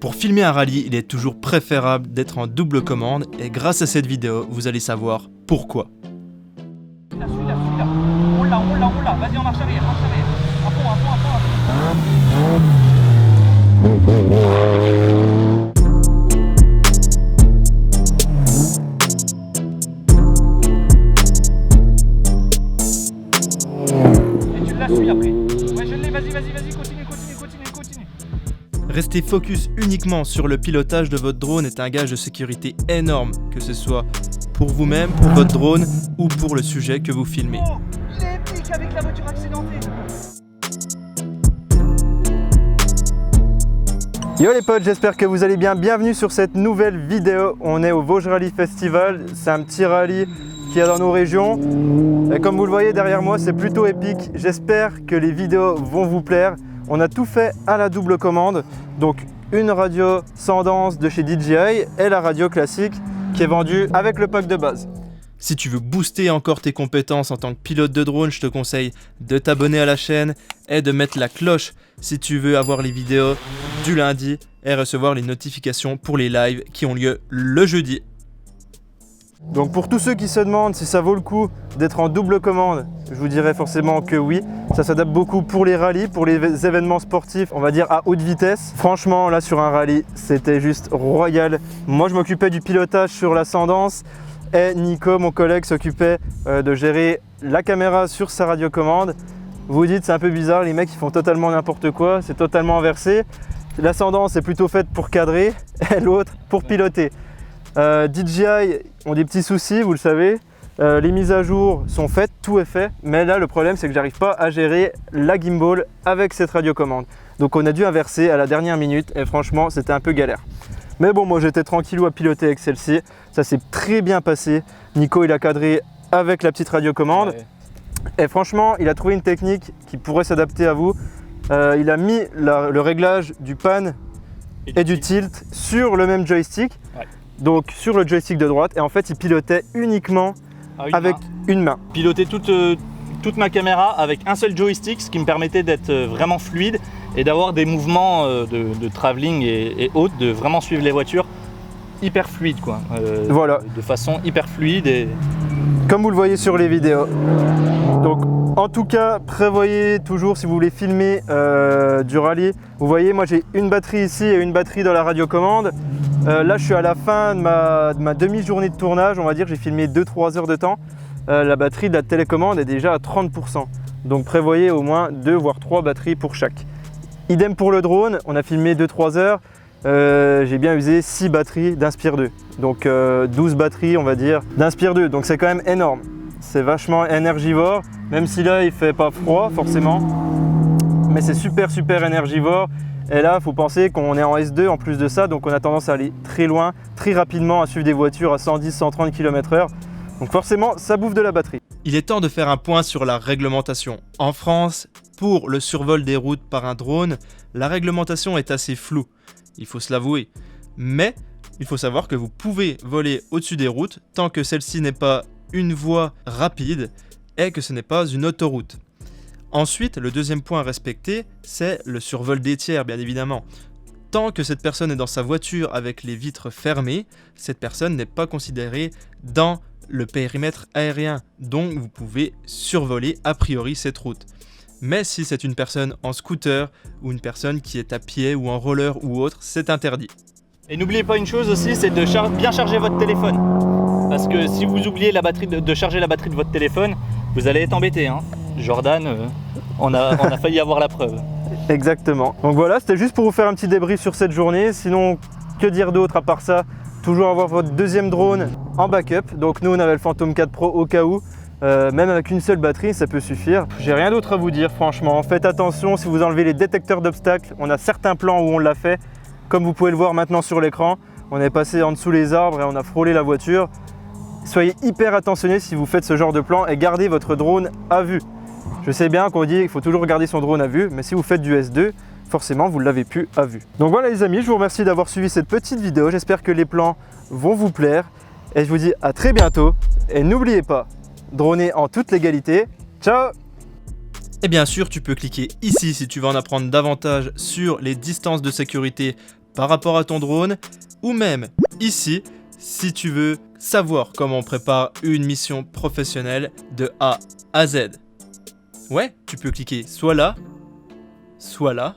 Pour filmer un rallye, il est toujours préférable d'être en double commande et grâce à cette vidéo, vous allez savoir pourquoi. Suis-là. On l'a. Vas-y, on marche arrière. À fond. Et tu la suis après. Ouais, je l'ai, vas-y, continue. Rester focus uniquement sur le pilotage de votre drone est un gage de sécurité énorme, que ce soit pour vous-même, pour votre drone ou pour le sujet que vous filmez. Oh, il est épique avec la voiture accidentée. Yo les potes, j'espère que vous allez bien. Bienvenue sur cette nouvelle vidéo. On est au Vosges Rally Festival. C'est un petit rallye qu'il y a dans nos régions. Et comme vous le voyez derrière moi, c'est plutôt épique. J'espère que les vidéos vont vous plaire. On a tout fait à la double commande. Donc une radio Sandance de chez DJI et la radio classique qui est vendue avec le pack de base. Si tu veux booster encore tes compétences en tant que pilote de drone, je te conseille de t'abonner à la chaîne et de mettre la cloche si tu veux avoir les vidéos du lundi et recevoir les notifications pour les lives qui ont lieu le jeudi. Donc pour tous ceux qui se demandent si ça vaut le coup d'être en double commande, je vous dirais forcément que oui. Ça s'adapte beaucoup pour les rallyes, pour les événements sportifs, on va dire à haute vitesse. Franchement, là sur un rallye, c'était juste royal. Moi, je m'occupais du pilotage sur l'ascendance et Nico, mon collègue, s'occupait de gérer la caméra sur sa radiocommande. Vous dites, c'est un peu bizarre, les mecs ils font totalement n'importe quoi, c'est totalement inversé. L'ascendance est plutôt faite pour cadrer et l'autre pour piloter. DJI ont des petits soucis, vous le savez. Les mises à jour sont faites, tout est fait. Mais là, le problème, c'est que j'arrive pas à gérer la gimbal avec cette radiocommande. Donc on a dû inverser à la dernière minute et franchement, c'était un peu galère. Mais bon, moi j'étais tranquillou à piloter avec celle-ci. Ça s'est très bien passé. Nico, il a cadré avec la petite radiocommande. Ouais. Et franchement, il a trouvé une technique qui pourrait s'adapter à vous. Il a mis le réglage du pan et du tilt sur le même joystick. Ouais. Donc sur le joystick de droite. Et en fait, il pilotait uniquement avec une main. Piloter toute ma caméra avec un seul joystick, ce qui me permettait d'être vraiment fluide et d'avoir des mouvements de travelling et autres, de vraiment suivre les voitures hyper fluide quoi. Voilà. De façon hyper fluide et comme vous le voyez sur les vidéos. Donc en tout cas, prévoyez toujours si vous voulez filmer du rallye. Vous voyez, moi j'ai une batterie ici et une batterie dans la radiocommande. Là je suis à la fin de ma demi-journée de tournage, on va dire, j'ai filmé 2-3 heures de temps. La batterie de la télécommande est déjà à 30%. Donc prévoyez au moins 2 voire 3 batteries pour chaque. Idem pour le drone, on a filmé 2-3 heures. J'ai bien usé 6 batteries d'Inspire 2. Donc 12 batteries on va dire d'Inspire 2. Donc c'est quand même énorme. C'est vachement énergivore, même si là il fait pas froid forcément. Mais c'est super énergivore. Et là, il faut penser qu'on est en S2 en plus de ça, donc on a tendance à aller très loin, très rapidement, à suivre des voitures à 110-130 km/h. Donc forcément, ça bouffe de la batterie. Il est temps de faire un point sur la réglementation. En France, pour le survol des routes par un drone, la réglementation est assez floue, il faut se l'avouer. Mais il faut savoir que vous pouvez voler au-dessus des routes tant que celle-ci n'est pas une voie rapide et que ce n'est pas une autoroute. Ensuite, le deuxième point à respecter, c'est le survol des tiers, bien évidemment. Tant que cette personne est dans sa voiture avec les vitres fermées, cette personne n'est pas considérée dans le périmètre aérien, donc vous pouvez survoler a priori cette route. Mais si c'est une personne en scooter ou une personne qui est à pied ou en roller ou autre, c'est interdit. Et n'oubliez pas une chose aussi, c'est de bien charger votre téléphone. Parce que si vous oubliez de charger la batterie de votre téléphone, vous allez être embêté. Hein. Jordan, on a failli avoir la preuve. Exactement. Donc voilà, c'était juste pour vous faire un petit débrief sur cette journée. Sinon, que dire d'autre à part ça? Toujours avoir votre deuxième drone en backup. Donc nous, on avait le Phantom 4 Pro au cas où. Même avec une seule batterie, ça peut suffire. J'ai rien d'autre à vous dire, franchement. Faites attention si vous enlevez les détecteurs d'obstacles. On a certains plans où on l'a fait. Comme vous pouvez le voir maintenant sur l'écran, on est passé en dessous les arbres et on a frôlé la voiture. Soyez hyper attentionnés si vous faites ce genre de plan et gardez votre drone à vue. Je sais bien qu'on dit qu'il faut toujours garder son drone à vue, mais si vous faites du S2, forcément vous ne l'avez plus à vue. Donc voilà les amis, je vous remercie d'avoir suivi cette petite vidéo. J'espère que les plans vont vous plaire et je vous dis à très bientôt. Et n'oubliez pas, dronez en toute légalité. Ciao! Et bien sûr, tu peux cliquer ici si tu veux en apprendre davantage sur les distances de sécurité par rapport à ton drone, ou même ici, si tu veux savoir comment on prépare une mission professionnelle de A à Z. Ouais, tu peux cliquer soit là, soit là,